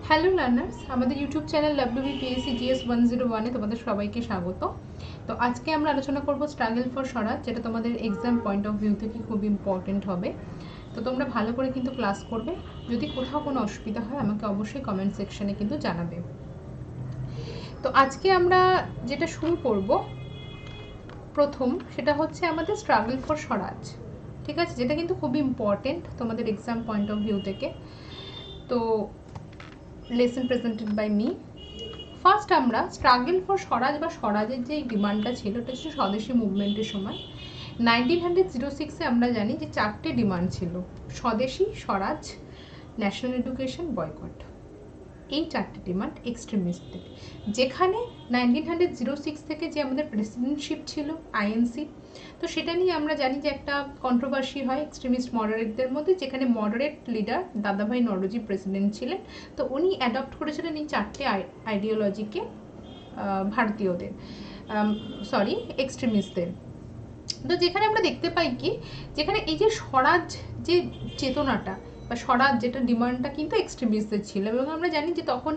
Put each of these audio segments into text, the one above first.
Hello learners, আমাদের YouTube channel WBPSC GS 101-এ তোমাদের সবাইকে স্বাগত। তো আজকে আমরা আলোচনা করব স্ট্রাগল ফর স্বরাজ, যেটা তোমাদের এক্সাম পয়েন্ট অফ ভিউ থেকে খুব ইম্পর্টেন্ট হবে। তো তোমরা ভালো করে কিন্তু ক্লাস করবে। যদি কোথাও কোনো অসুবিধা হয় আমাকে অবশ্যই কমেন্ট সেকশনে কিন্তু জানাবে। তো আজকে আমরা যেটা শুরু করব প্রথম, সেটা হচ্ছে আমাদের স্ট্রাগল ফর স্বরাজ, ঠিক আছে, যেটা কিন্তু খুব ইম্পর্টেন্ট তোমাদের এক্সাম পয়েন্ট অফ ভিউ থেকে। তো lesson presented by me. First আমরা স্ট্রাগল ফর স্বরাজ বা স্বরাজের যে ডিমান্ডটা ছিল, এটা ছিল স্বদেশী মুভমেন্টের সময় 1906-এ আমরা জানি যে 4টে ডিমান্ড ছিল: স্বদেশী, স্বরাজ, ন্যাশনাল এডুকেশন, বয়কট। এই 4টে ডিমান্ড এক্সট্রিমিস্টদের, যেখানে 1906 থেকে যে আমাদের প্রেসিডেন্টশিপ ছিল আইএনসি, তো সেটা নিয়ে আমরা জানি যে একটা কন্ট্রোভার্সি হয় এক্সট্রিমিস্ট মডারেটদের মধ্যে, যেখানে মডারেট লিডার দাদাভাই নওরোজি প্রেসিডেন্ট ছিলেন। তো উনি অ্যাডপ্ট করেছিলেন এই 4টে আইডিওলজিকে ভারতীয়দের, এক্সট্রিমিস্টদের। তো যেখানে আমরা দেখতে পাই কি, যেখানে এই যে স্বরাজ যে চেতনাটা বা স্বরাজ যেটা ডিমান্ডটা কিন্তু এক্সট্রিমিস্টদের ছিল, এবং আমরা জানি যে তখন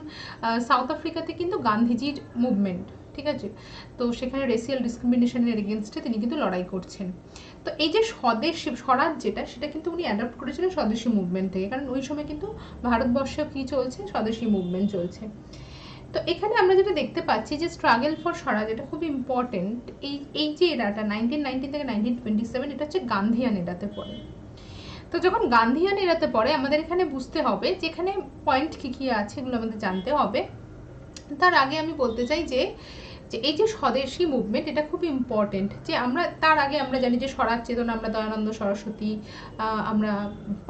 সাউথ আফ্রিকাতে কিন্তু গান্ধীজির মুভমেন্ট, ঠিক আছে, তো সেখানে রেসিয়াল ডিসক্রিমিনেশনের এগেনস্টে তিনি কিন্তু লড়াই করছেন। তো এই যে স্বদেশী স্বরাজ যেটা, সেটা কিন্তু উনি অ্যাডপ্ট করেছিলেন স্বদেশী মুভমেন্ট থেকে, কারণ ওই সময় কিন্তু ভারতবর্ষে কী চলছে, স্বদেশী মুভমেন্ট চলছে। তো এখানে আমরা যেটা দেখতে পাচ্ছি যে স্ট্রাগল ফর স্বরাজ, এটা খুব ইম্পর্টেন্ট। এই যে এরাটা 1919 থেকে 1927, এটা হচ্ছে গান্ধিয়ান এরাতে পড়ে। তো যখন গান্ধিয়ান এরাতে পড়ে, আমাদের এখানে বুঝতে হবে যে এখানে পয়েন্ট কী কী আছে, এগুলো আমাদের জানতে হবে। তার আগে আমি বলতে চাই যে এই যে স্বদেশী মুভমেন্ট, এটা খুব ইম্পর্টেন্ট। যে আমরা তার আগে আমরা জানি যে স্বরাজ চেতনা আমরা দয়ানন্দ সরস্বতী আমরা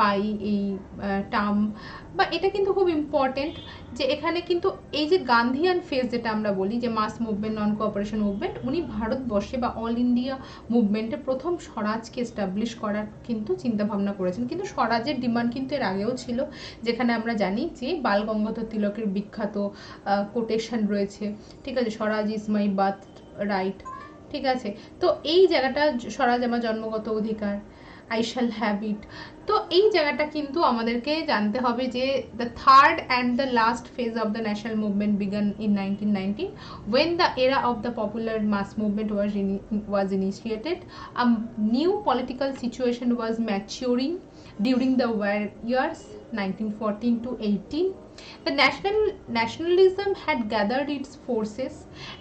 পাই এই টার্ম, বা এটা কিন্তু খুব ইম্পর্টেন্ট যে এখানে কিন্তু এই যে গান্ধিয়ান ফেজ যেটা আমরা বলি যে mass movement, non cooperation movement, উনি ভারতবর্ষে বা অল ইন্ডিয়া মুভমেন্টে প্রথম স্বরাজকে এস্টাবলিশ করার কিন্তু চিন্তাভাবনা করেছেন। কিন্তু স্বরাজের ডিমান্ড কিন্তু এর আগেও ছিল, যেখানে আমরা জানি যে বাল গঙ্গাধর তিলকের বিখ্যাত কোটেশন রয়েছে, ঠিক আছে, স্বরাজ ইজ মাই বার্থ রাইট, ঠিক আছে। তো এই জায়গাটা, স্বরাজ আমার জন্মগত অধিকার, আই শ্যাল হ্যাভ ইট। তো এই জায়গাটা কিন্তু আমাদেরকে জানতে হবে যে the third and the last phase of the national movement began in 1919, when the era of the popular mass movement was initiated. A new political situation was maturing during the war years 1914 to 18. The nationalism had gathered its forces,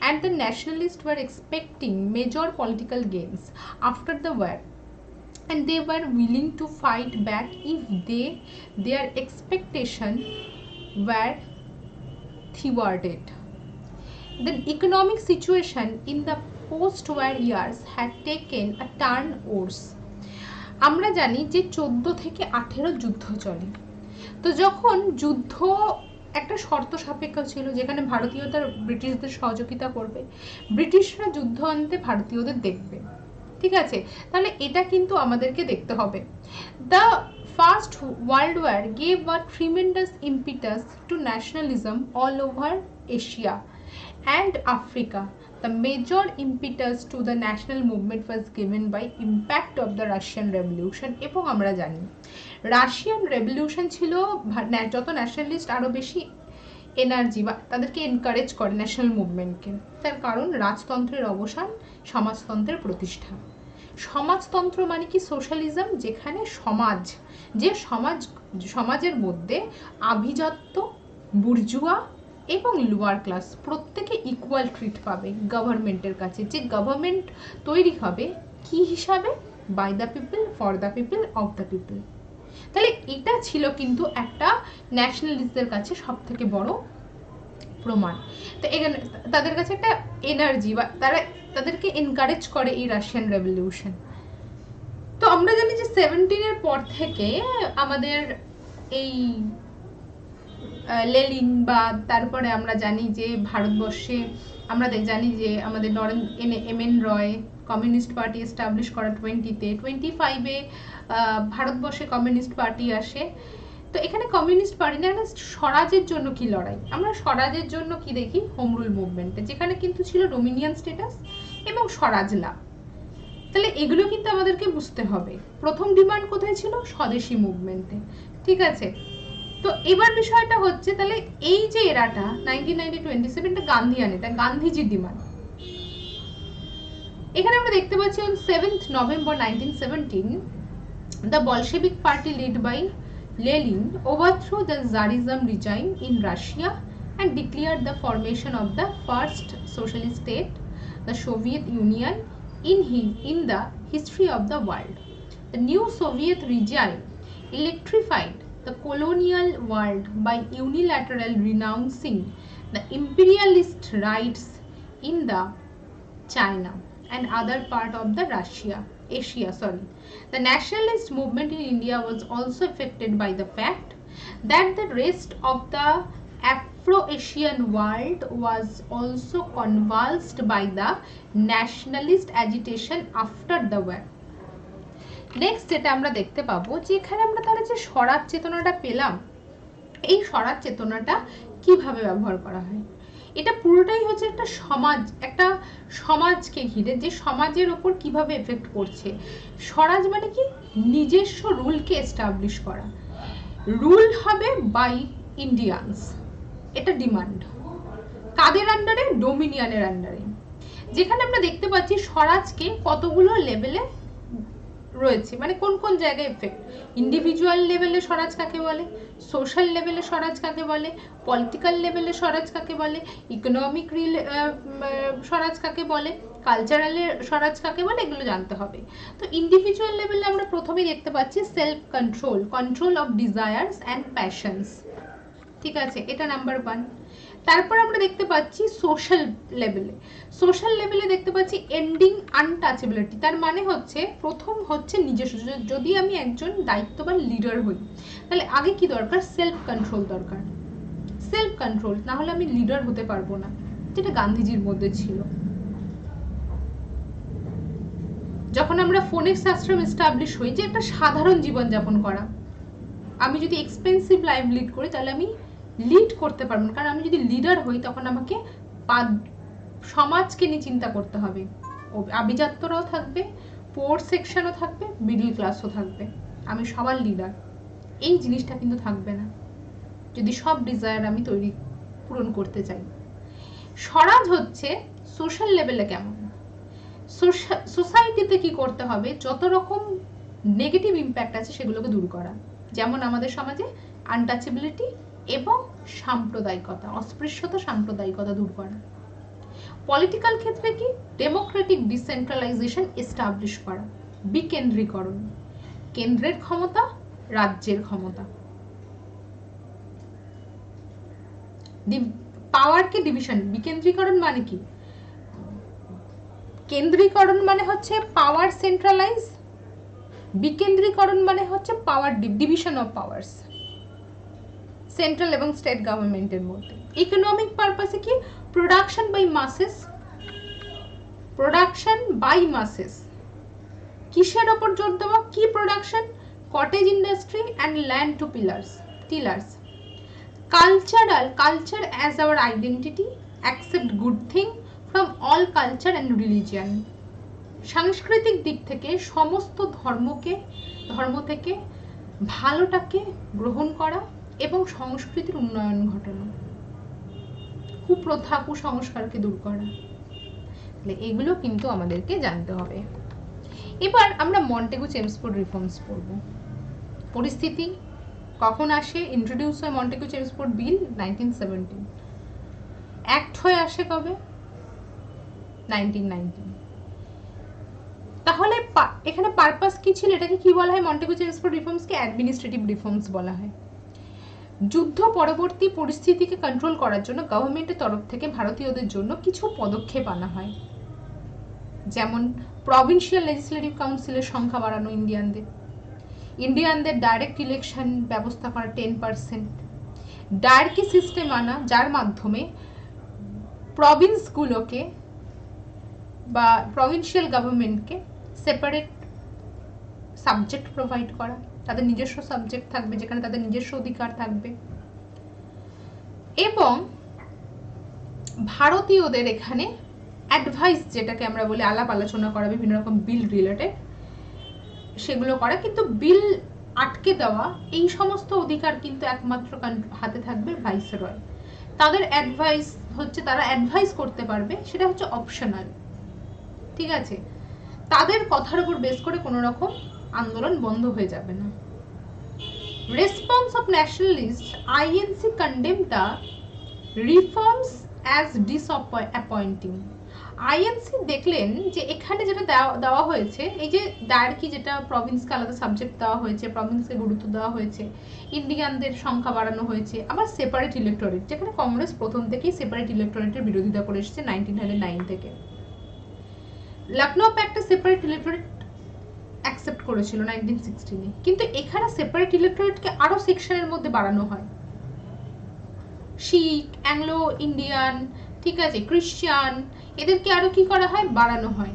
and the nationalists were expecting major political gains after the war, and they were willing to fight back if their expectation were thwarted. The economic situation in the post-war years had taken a turn worse. আমরা জানি যে 14 থেকে 18 যুদ্ধ চলে। তো যখন যুদ্ধ একটা শর্ত সাপেক্ষ ছিল, যেখানে ভারতীয়রা ব্রিটিশদের সহযোগিতা করবে, ব্রিটিশরা যুদ্ধ আনতে ভারতীয়দের দেখবে, ঠিক আছে, তাহলে এটা কিন্তু আমাদেরকে দেখতে হবে। The first world war gave a tremendous impetus to nationalism all over Asia and Africa. The major impetus to the national movement was given by impact of the Russian Revolution. এবং আমরা জানি রাশিয়ান রেভলিউশন ছিল যত nationalist আরও বেশি energy বা তাদেরকে encourage করে ন্যাশনাল মুভমেন্টকে। তার কারণ রাজতন্ত্রের অবসান, সমাজতন্ত্রের প্রতিষ্ঠা। সমাজতন্ত্র মানে কি? সোশ্যালিজম, যেখানে সমাজের মধ্যে আভিজাত্য, বুর্জুয়া এবং লোয়ার ক্লাস প্রত্যেকে ইকুয়াল ট্রিট পাবে গভর্নমেন্টের কাছে। যে গভর্নমেন্ট তৈরি হবে কি হিসাবে? By the people, for the people, of the people. তাহলে এটা ছিল কিন্তু একটা ন্যাশনালিস্টদের কাছে সব থেকে বড় প্রমাণ। তো এখানে তাদের কাছে একটা এনার্জি, বা তাদেরকে এনকারেজ করে এই রাশিয়ান রেভলিউশন। তো আমরা জানি যে 17-এর পর থেকে আমাদের এই লেনিন, বা তারপরে আমরা জানি যে ভারতবর্ষে আমরা জানি যে আমাদের এম.এন. রয় কমিউনিস্ট পার্টি এস্টাবলিশ করা 20-তে, 25-এ ভারতবর্ষে কমিউনিস্ট পার্টি আসে। তো এখানে কমিউনিস্ট পার্টি না, স্বরাজের জন্য কি লড়াই? আমরা স্বরাজের জন্য কি দেখি? হোম রুল মুভমেন্টে, যেখানে কিন্তু ছিল ডোমিনিয়ন স্ট্যাটাস এবং স্বরাজ লাভ। তাহলে এগুলো কিন্তু আমাদেরকে বুঝতে হবে। প্রথম ডিমান্ড কোথায় ছিল? স্বদেশী মুভমেন্টে, ঠিক আছে। তো এবার বিষয়টা হচ্ছে তাহলে এই যে এরাটা 1927টা গান্ধীয়ান, এটা গান্ধীজির ডিমান্ড। এখানে আমরা দেখতে পাচ্ছি on 7th November 1917 the Bolshevik party led by Lenin overthrew the Tsarism regime in Russia and declared the formation of the first socialist state, the Soviet Union, in the history of the world. The new Soviet regime electrified the colonial world by unilaterally renouncing the imperialist rights in the China and other part of the Asia. The nationalist movement in India was also affected by the fact that the rest of the Afro-Asian world was also convulsed by the nationalist agitation after the war. Next যেটা আমরা দেখতে পাবো যে এখানে আমরা তাহলে যে স্বরাজ চেতনাটা পেলাম, এই স্বরাজ চেতনাটা কিভাবে ব্যবহার করা হয়, এটা পুরোটাই হচ্ছে একটা সমাজকে ঘিরে, যে সমাজের ওপর কিভাবে এফেক্ট করছে। স্বরাজ মানে কি, নিজস্ব রুলকে এস্টাবলিশ করা, রুল হবে বাই ইন্ডিয়ানস, এটা ডিমান্ড। কাদের আন্ডারে? ডোমিনিয়নের আন্ডারে। যেখানে আমরা দেখতে পাচ্ছি স্বরাজকে কতগুলো লেভেলে রয়েছে, মানে কোন কোন জায়গায় এফেক্ট। ইন্ডিভিজুয়াল লেভেলে স্বরাজ কাকে বলে, সোশ্যাল লেভেলে স্বরাজ কাকে বলে, পলিটিক্যাল লেভেলে স্বরাজ কাকে বলে, ইকোনমিক স্বরাজ কাকে বলে, কালচারালের স্বরাজ কাকে বলে, এগুলো জানতে হবে। তো ইন্ডিভিজুয়াল লেভেলে আমরা প্রথমেই দেখতে পাচ্ছি self control of desires and passions, ঠিক আছে, এটা নাম্বার 1। তারপর আমরা দেখতে পাচ্ছি সোশ্যাল লেভেলে দেখতে পাচ্ছি এন্ডিং আনটাচেবিলিটি। তার মানে হচ্ছে প্রথম হচ্ছে নিজস্ব, যদি আমি একজন দায়িত্ববান লিডার হই তাহলে আগে কি দরকার, সেলফ কন্ট্রোল দরকার। সেলফ কন্ট্রোল না হলে আমি লিডার হতে পারবো না, যেটা গান্ধীজির মধ্যে ছিল। যখন আমরা ফোনিক্স আশ্রম এস্টাবলিশ হই, যে একটা সাধারণ জীবনযাপন করা, আমি যদি এক্সপেন্সিভ লাইফ লিড করি তাহলে আমি লিড করতে পারবো না, কারণ আমি যদি লিডার হই তখন আমাকে সমাজকে নিয়ে চিন্তা করতে হবে। আভিজাত্যরাও থাকবে, পোর সেকশনও থাকবে, মিডল ক্লাসও থাকবে, আমি সবার লিডার। এই জিনিসটা কিন্তু থাকবে না যদি সব ডিজায়ার আমি পূরণ করতে চাই। স্বরাজ হচ্ছে সোশ্যাল লেভেলে কেমন, সোসাইটিতে কি করতে হবে, যত রকম নেগেটিভ ইম্প্যাক্ট আছে সেগুলোকে দূর করা, যেমন আমাদের সমাজে আনটাচেবিলিটি এবং সাম্প্রদায়িকতা, অস্পৃশ্যতা, সাম্প্রদায়িকতা দূর করা। পলিটিক্যাল ক্ষেত্রে কি, ডেমোক্রেটিক ডিসেন্ট্রালাইজেশন এস্টাবলিশ করা, বিকেন্দ্রীকরণ, কেন্দ্রের ক্ষমতা, রাজ্যের ক্ষমতা, পাওয়ারকে ডিভিশন। বিকেন্দ্রীকরণ মানে কি, কেন্দ্রীকরণ মানে হচ্ছে পাওয়ার সেন্ট্রালাইজ, বিকেন্দ্রীকরণ মানে হচ্ছে পাওয়ার ডিভিশন অফ পাওয়ার্স সেন্ট্রাল এবং স্টেট গভর্নমেন্টের মধ্যে। ইকোনমিক পারপাসে কি, প্রোডাকশন বাই মাসেস, কিসের ওপর জোর দেওয়া, কি production, cottage industry and land to tillers. Culture as our identity, accept good thing from all culture and religion. সাংস্কৃতিক দিক থেকে সমস্ত ধর্ম থেকে ভালোটাকে গ্রহণ করা এবং সংস্কৃতির উন্নয়ন ঘটানো, কুপ্রথা কুসংস্কারকে দূর করা, এগুলো কিন্তু আমাদেরকে জানতে হবে। এবার আমরা মন্টেগু চেমসফোর্ড রিফর্মস পড়ব। পরিস্থিতি কখন আসে, ইন্ট্রোডিউস হয় মন্টেগু চেমসফোর্ড বিল 1917, অ্যাক্ট হয়ে আসে কবে, 1919। তাহলে এখানে পারপাস কি ছিল, এটাকে কি বলা হয়, মন্টেগু চেমসফোর্ড রিফর্মসকে অ্যাডমিনিস্ট্রেটিভ রিফর্মস বলা হয়। যুদ্ধ পরবর্তী পরিস্থিতিকে কন্ট্রোল করার জন্য গভর্নমেন্টের তরফ থেকে ভারতীয়দের জন্য কিছু পদক্ষেপ আনা হয়, যেমন প্রভিন্সিয়াল লেজিসলেটিভ কাউন্সিলের সংখ্যা বাড়ানো, ইন্ডিয়ানদের ডাইরেক্ট ইলেকশন ব্যবস্থা করা 10%, ডায়ার্কি সিস্টেম আনা, যার মাধ্যমে প্রভিন্সগুলোকে বা প্রভিন্সিয়াল গভর্নমেন্টকে সেপারেট সাবজেক্ট প্রোভাইড করা, তাদের নিজস্ব সাবজেক্ট থাকবে যেখানে তাদের নিজস্ব অধিকার থাকবে, এবং ভারতীয়দের এখানে অ্যাডভাইস, যেটাকে আমরা বলি আলাপ আলোচনা করা, বিভিন্ন রকম বিল রিলেটেড সেগুলো করা। কিন্তু বিল আটকে দেওয়া, এই সমস্ত অধিকার কিন্তু একমাত্র হাতে থাকবে ভাইসরয়। তাদের অ্যাডভাইস হচ্ছে, তারা অ্যাডভাইস করতে পারবে, সেটা হচ্ছে অপশনাল, ঠিক আছে? তাদের কথার উপর বেস করে কোনো রকম আন্দোলন বন্ধ হয়ে যাবে না। Response of nationalist, INC condemn the reforms as disappointing. INC দেখলেন যে এখানে যেটা দেওয়া হয়েছে, এই যে ডায়ার্কি, যেটা প্রভিন্সকে আলাদা সাবজেক্ট দেওয়া হয়েছে, প্রভিন্সকে গুরুত্ব দেওয়া হয়েছে, ইন্ডিয়ানদের সংখ্যা বাড়ানো হয়েছে, আবার সেপারেট ইলেকটোরেট, যেখানে কংগ্রেস প্রথম থেকেই সেপারেট ইলেকটোরেটের বিরোধিতা করে এসেছে 1909 থেকে। লখনৌ প্যাক্টে সেপারেট ইলেকটোরেট অ্যাকসেপ্ট করেছিল 1916-এ, কিন্তু এখানে সেপারেট ইলেকটোরেটকে আরো সেকশনের মধ্যে বাড়ানো হয়। শিখ, অ্যাংলো ইন্ডিয়ান, ঠিক আছে, খ্রিস্টান, এদেরকে আরো কি করা হয়, বাড়ানো হয়।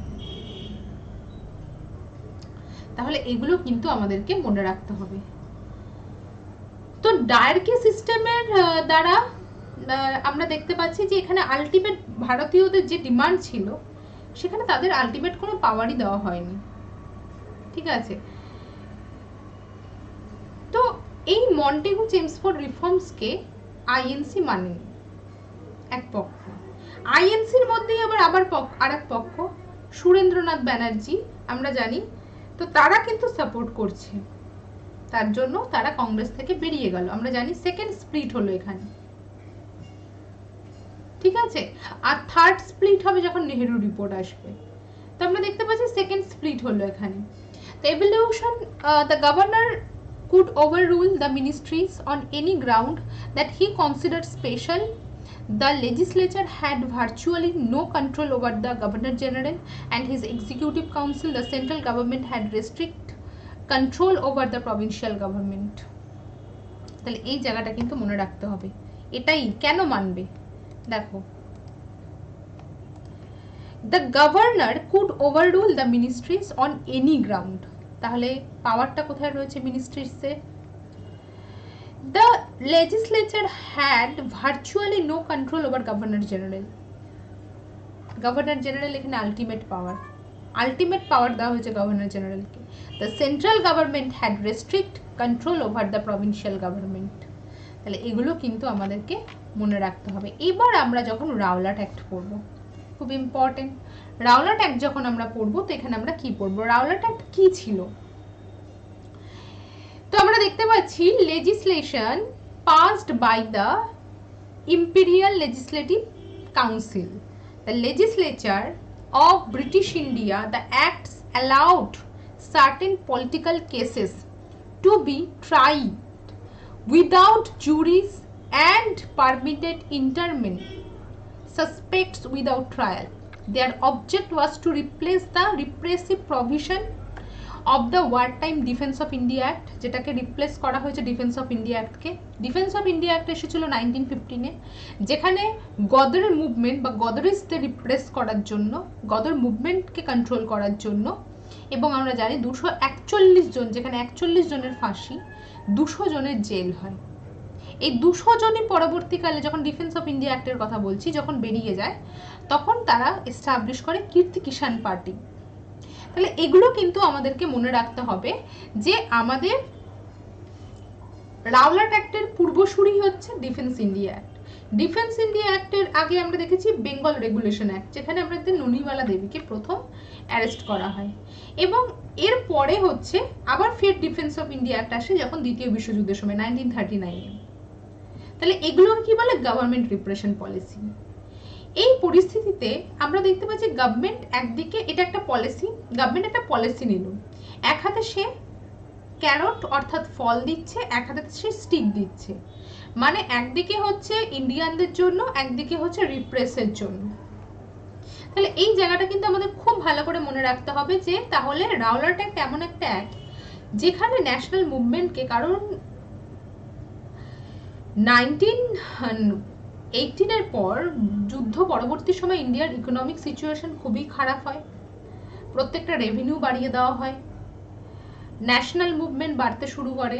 তাহলে এগুলো কিন্তু আমাদেরকে মনে রাখতে হবে। তো ডায়ার্কি সিস্টেমের দ্বারা আমরা দেখতে পাচ্ছি যে এখানে আলটিমেট ভারতীয়দের যে ডিমান্ড ছিল, সেখানে তাদের আলটিমেট কোনো পাওয়ারই দেওয়া হয়নি, ঠিক আছে? তো এই মন্টেগু চেমসফোর্ড রিফর্মসকে আইএনসি মানেনি, এক পক্ষ। আইএনসির মধ্যেই আবার আরেক পক্ষ, সুরেন্দ্রনাথ ব্যানার্জি, আমরা জানি, তো তারা কিন্তু সাপোর্ট করছে, তার জন্য তারা কংগ্রেস থেকে বেরিয়ে গেল। আমরা জানি সেকেন্ড স্প্লিট হলো এখানে, ঠিক আছে? আর থার্ড স্প্লিট হবে যখন নেহেরু রিপোর্ট আসবে। তো আমরা দেখতে পাচ্ছি সেকেন্ড স্প্লিট হলো এখানে। The evolution, the governor could overrule the ministries on any ground that he considered special. The legislature had virtually no control over the governor general and his executive council. The central government had restrict control over the provincial government. তাহলে এই জায়গাটা কিন্তু মনে রাখতে হবে। এটাই কেন মানবে, দেখো, the governor could overrule the ministries on any ground, তাহলে পাওয়ারটা কোথায় রয়েছে মিনিস্ট্রিসে? The legislature had virtually no control over governor general. Governor general এখানে আলটিমেট পাওয়ার দেওয়া হয়েছে governor জেনারেলকে। The central government had restrict control over the provincial government. তাহলে এগুলো কিন্তু আমাদেরকে মনে রাখতে হবে। এবার আমরা যখন রাওলাট অ্যাক্ট পড়ব, খুব ইম্পর্টেন্ট, রাওলাট অ্যাক্ট যখন আমরা পড়বো, তো এখানে আমরা কি পড়বো, রাওলাট অ্যাক্ট কি ছিল? তো আমরা দেখতে পাচ্ছি legislation passed by the Imperial Legislative Council. The legislature of British India, the acts allowed certain political cases to be tried without juries and permitted interment suspects without trial. Their object was to replace the repressive provision of the Wartime Defense of India Act, যেটাকে replace করা হয়েছে defence of India অ্যাক্টকে। Defence of India act এসেছিল 1915-এ, যেখানে গদরের movement বা গদরিস্টদের repress করার জন্য, গদর মুভমেন্টকে কন্ট্রোল করার জন্য, এবং আমরা জানি 241 জন, যেখানে 41 জনের ফাঁসি, 200 জনের জেল হয়। এই 200 জনই পরবর্তীকালে, যখন ডিফেন্স অফ ইন্ডিয়া অ্যাক্টের কথা বলছি, যখন বেরিয়ে যায়, তখন তারা এস্টাবলিশ করে কীর্তি কিষাণ পার্টি। তাহলে এগুলো কিন্তু আমাদেরকে মনে রাখতে হবে যে আমাদের রাওলাট অ্যাক্টের পূর্বসূরি হচ্ছে defence India act. Defence India অ্যাক্টের আগে আমরা দেখেছি বেঙ্গল রেগুলেশন অ্যাক্ট, যেখানে আমাদের ননিওয়ালা দেবীকে প্রথম অ্যারেস্ট করা হয়, এবং এর পরে হচ্ছে আবার ফের ডিফেন্স অফ ইন্ডিয়া অ্যাক্ট আসে যখন দ্বিতীয় বিশ্বযুদ্ধের সময় 1939-এ। তাহলে এগুলোকে কি বলে, গভর্নমেন্ট রিপ্রেশন পলিসি। এই পরিস্থিতিতে আমরা দেখতে পাচ্ছি গভর্নমেন্ট একদিকে, এটা একটা পলিসি, গভর্নমেন্ট একটা পলিসি নিল, এক হাতে সে ক্যারট অর্থাৎ ফল দিচ্ছে, এক হাতে সে স্টিক দিচ্ছে, মানে একদিকে হচ্ছে ইন্ডিয়ানদের জন্য, একদিকে হচ্ছে রিপ্রেসের জন্য। তাহলে এই জায়গাটা কিন্তু আমাদের খুব ভালো করে মনে রাখতে হবে যে তাহলে রাওলাট অ্যাক্ট এমন একটা অ্যাক্ট যেখানে ন্যাশনাল মুভমেন্টকে, কারণ 1918-এর পর যুদ্ধ পরবর্তী সময় ইন্ডিয়ার ইকোনমিক সিচুয়েশন খুবই খারাপ হয়, প্রত্যেকটা রেভিনিউ বাড়িয়ে দেওয়া হয়, ন্যাশনাল মুভমেন্ট বাড়তে শুরু করে।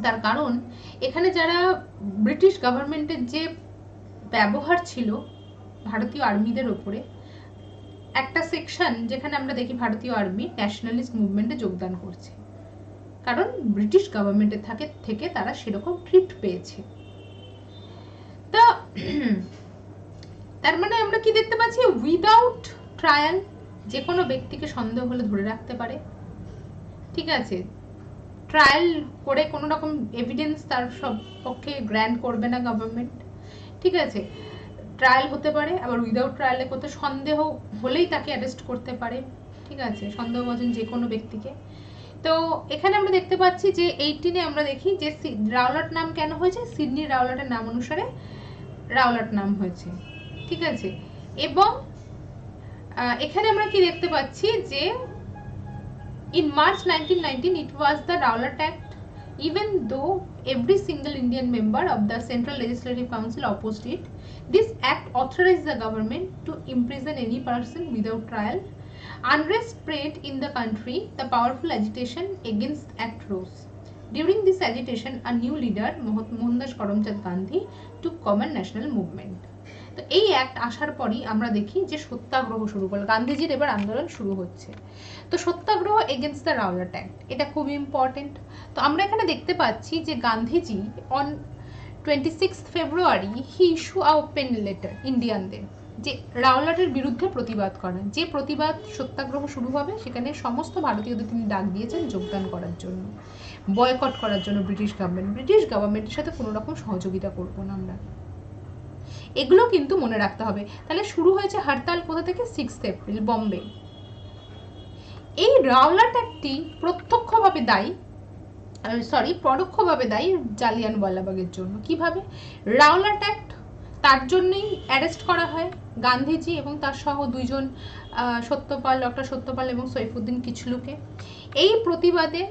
তার কারণ এখানে যারা ব্রিটিশ গভর্নমেন্টের যে ব্যবহার ছিল ভারতীয় আর্মিদের ওপরে, একটা সেকশন যেখানে আমরা দেখি ভারতীয় আর্মি ন্যাশনালিস্ট মুভমেন্টে যোগদান করছে, কারণ ব্রিটিশ গভর্নমেন্টের থেকে তারা সেরকম ট্রিট পেয়েছে। তা তার মানে আমরা কি দেখতে পাচ্ছি, উইদাউট ট্রায়াল যে কোনো ব্যক্তিকে সন্দেহ হলে ধরে রাখতে পারে, ঠিক আছে, ট্রায়াল করে কোনো রকম এভিডেন্স তার সব পক্ষে গ্র্যান্ট করবে না গভর্নমেন্ট, ঠিক আছে, ট্রায়াল হতে পারে, আবার উইদাউট ট্রায়ালে করতে সন্দেহ হলেই তাকে অ্যারেস্ট করতে পারে, ঠিক আছে, সন্দেহভাজন যে কোনো ব্যক্তিকে। তো এখানে আমরা দেখতে পাচ্ছি যে 18-এ আমরা দেখি যে রাওলাট নাম কেন হয়েছে, সিডনি রাওলাটের নাম অনুসারে রাওলাট নাম হয়েছে, ঠিক আছে। এবং এখানে আমরা কি দেখতে পাচ্ছি যে in March 1919 it was the Rowlatt Act, even though every single Indian member of the Central Legislative Council opposed it. This act authorized the government to imprison any person without trial. Unrest spread in the country. The powerful agitation against act rose. During this agitation, a new leader, Mohandas Karamchand Gandhi, took common national movement. তো এই act আসার পরই আমরা দেখি যে সত্যাগ্রহ শুরু করলো, গান্ধীজির এবার আন্দোলন শুরু হচ্ছে। তো satyagraha against the Rowlatt act, এটা খুব ইম্পর্টেন্ট। তো আমরা এখানে দেখতে পাচ্ছি যে Gandhiji on 26 February he issue a open letter ইন্ডিয়ানদের, যে রাওলাটের বিরুদ্ধে প্রতিবাদ করেন, যে প্রতিবাদ সত্যাগ্রহ শুরু হবে সেখানে সমস্ত ভারতীয়দের তিনি ডাক দিয়েছেন যোগদান করার জন্য, বয়কট করার জন্য ব্রিটিশ গভর্নমেন্টের সাথে কোনো রকম সহযোগিতা করবো না আমরা, এগুলো কিন্তু মনে রাখতে হবে। তাহলে শুরু হয়েছে হরতাল কোথা থেকে, 6 এপ্রিল বম্বে। এই রাওলাট অ্যাক্টটি পরোক্ষভাবে দায়ী জালিয়ানওয়ালাবাগের জন্য। কিভাবে? রাওলাট অ্যাক্ট, তার জন্যই অ্যারেস্ট করা হয় গান্ধীজি এবং তার সহ দুইজন ডক্টর সত্যপাল এবং সৈফুদ্দিন কিচলুকে। এই প্রতিবাদে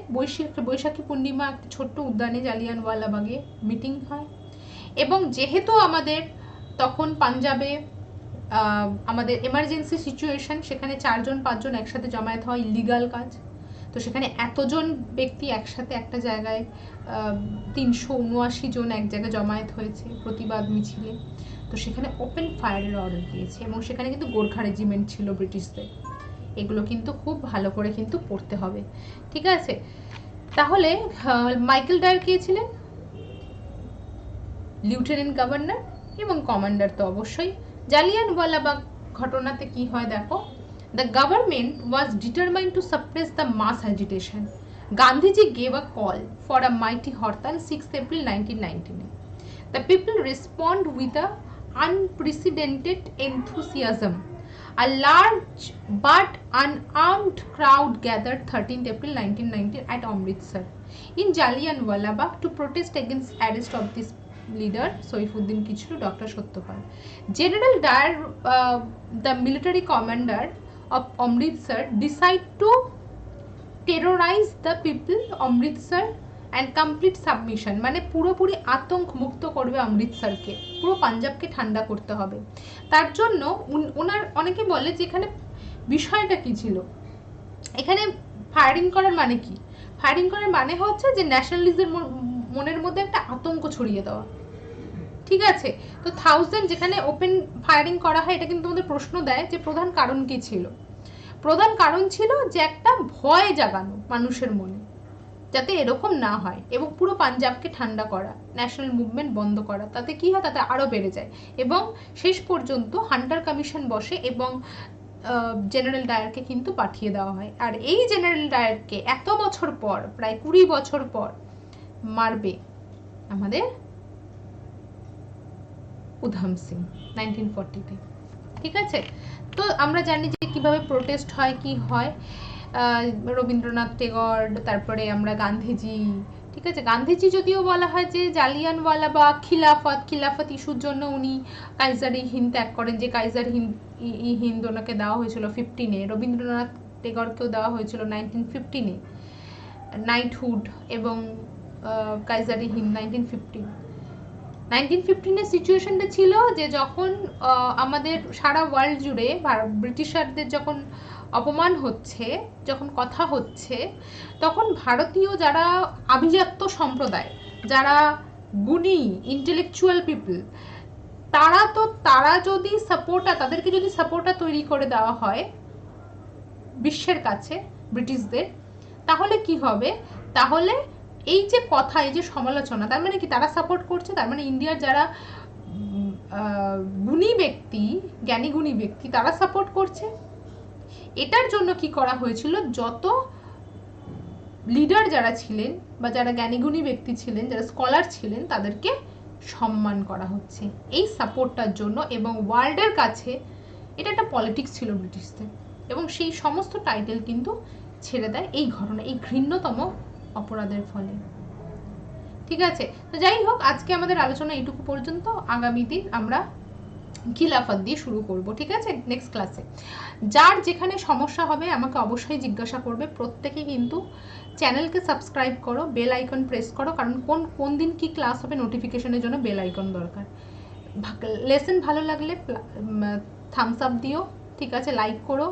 বৈশাখী পূর্ণিমা একটা ছোট্ট উদ্যানে জালিয়ানওয়ালাবাগে মিটিং হয়। এবং যেহেতু আমাদের তখন পাঞ্জাবে আমাদের এমার্জেন্সি সিচুয়েশন, সেখানে 4-5 একসাথে জমায়েত হয় ইলিগাল কাজ, তো সেখানে এতজন ব্যক্তি একসাথে একটা জায়গায় 379 জন এক জায়গায় জমায়েত হয়েছে প্রতিবাদ মিছিলে, তো সেখানে ওপেন ফায়ারের অর্ডার দিয়েছে এবং সেখানে কিন্তু গোর্খা রেজিমেন্ট ছিল ব্রিটিশদের। এগুলো কিন্তু খুব ভালো করে কিন্তু পড়তে হবে, ঠিক আছে। তাহলে মাইকেল ডায়ার কে ছিলেন? লিউটেন্যান্ট গভর্নর এবং কমান্ডার তো অবশ্যই। জালিয়ানওয়ালাবাগ ঘটনাতে কি হয় দেখো, the government was determined to suppress the mass agitation. Gandhiji gave a call for a mighty hartal 6 April 1919. The people respond with a unprecedented enthusiasm. A large but unarmed crowd gathered 13th April 1919 at Amritsar in Jallianwala Bagh to protest against arrest of this leader Saifuddin Kichlu, Dr. Satyapal. General Dyer, the military commander of Amritsar, decide to terrorize the people Amritsar and complete submission, মানে পুরোপুরি আতঙ্ক মুক্ত করবে অমৃতসরকে, পুরো পাঞ্জাবকে ঠান্ডা করতে হবে। তার জন্য ওনার অনেকে বলে যে এখানে বিষয়টা কি ছিল, এখানে ফায়ারিং করার মানে কি? ফায়ারিং করার মানে হচ্ছে যে ন্যাশনালিজমের মনের মধ্যে একটা আতঙ্ক ছড়িয়ে দেওয়া, ঠিক আছে। তো 1000 যেখানে ওপেন ফায়ারিং করা হয়, এটা কিন্তু আমাদের প্রশ্ন দেয় যে প্রধান কারণ কি ছিল। প্রধান কারণ ছিল যে একটা ভয় জাগানো মানুষের মনে, যাতে এরকম না হয়, এবং পুরো পাঞ্জাবকে ঠান্ডা করা, ন্যাশনাল মুভমেন্ট বন্ধ করা। তাতে কি হয়, তাতে আরও বেড়ে যায় এবং শেষ পর্যন্ত হান্টার কমিশন বসে এবং জেনারেল ডায়ারকে কিন্তু পাঠিয়ে দেওয়া হয়। আর এই জেনারেল ডায়ারকে এত বছর পর, প্রায় 20 বছর পর মারবে আমাদের উধম সিং 1940-তে, ঠিক আছে। তো আমরা জানি যে কিভাবে প্রোটেস্ট হয়, কি হয়, রবীন্দ্রনাথ টেগর, তারপরে আমরা গান্ধীজি, ঠিক আছে। গান্ধীজি যদিও বলা হয় যে জালিয়ানওয়ালা বা খিলাফত ইস্যুর জন্য উনি কাইজার-ই হিন্দ ত্যাগ করেন, যে কাইজার-ই হিন্দ ওনাকে দেওয়া হয়েছিল 15-এ, রবীন্দ্রনাথ টেগরকেও দেওয়া হয়েছিল 1915-এ নাইটহুড, এবং কাইজার-ই হিন্দ 1915-এর সিচুয়েশনটা ছিল যে যখন আমাদের সারা ওয়ার্ল্ড জুড়ে ব্রিটিশারদের যখন অপমান হচ্ছে, যখন কথা হচ্ছে, তখন ভারতীয় যারা আভিজাত্য সম্প্রদায়, যারা গুণী ইন্টেলেকচুয়াল পিপল, তারা যদি তাদেরকে যদি সাপোর্টার তৈরি করে দেওয়া হয় বিশ্বের কাছে ব্রিটিশদের, তাহলে কি হবে, তাহলে এই যে কথা, এই যে সমালোচনা, তার মানে কি তারা সাপোর্ট করছে? তার মানে ইন্ডিয়ার যারা গুণী ব্যক্তি, জ্ঞানী গুণী ব্যক্তি, তারা সাপোর্ট করছে। এটার জন্য কি করা হয়েছিল, যত লিডার যারা ছিলেন বা যারা জ্ঞানীগুণী ব্যক্তি ছিলেন, যারা স্কলার ছিলেন, তাদেরকে সম্মান করা হচ্ছে এই সাপোর্টটার জন্য। এবং ওয়ার্ল্ডের কাছে এটা একটা পলিটিক্স ছিল ব্রিটিশদের, এবং সেই সমস্ত টাইটেল কিন্তু ছেড়ে দেয় এই ঘটনা, এই ঘৃণ্যতম অপরাধের ফলে। ঠিক আছে, তো যাই হোক, আজকে আমাদের আলোচনা এইটুকু পর্যন্ত। আগামী দিন আমরা খিলাফত দিয়ে শুরু করব, ঠিক আছে, নেক্সট ক্লাসে। যার যেখানে সমস্যা হবে আমাকে অবশ্যই জিজ্ঞাসা করবে। প্রত্যেকে কিন্তু চ্যানেলকে সাবস্ক্রাইব করো, বেল আইকন প্রেস করো, কারণ কোন কোন দিন কি ক্লাস হবে নোটিফিকেশনের জন্য বেল আইকন দরকার। লেসন ভালো লাগলে থামস আপ দিও, ঠিক আছে, লাইক করো,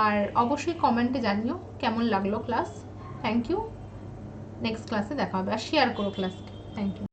আর অবশ্যই কমেন্টে জানিও কেমন লাগলো ক্লাস। থ্যাংক ইউ, নেক্সট ক্লাসে দেখা হবে, আর শেয়ার করো ক্লাসকে। Thank you.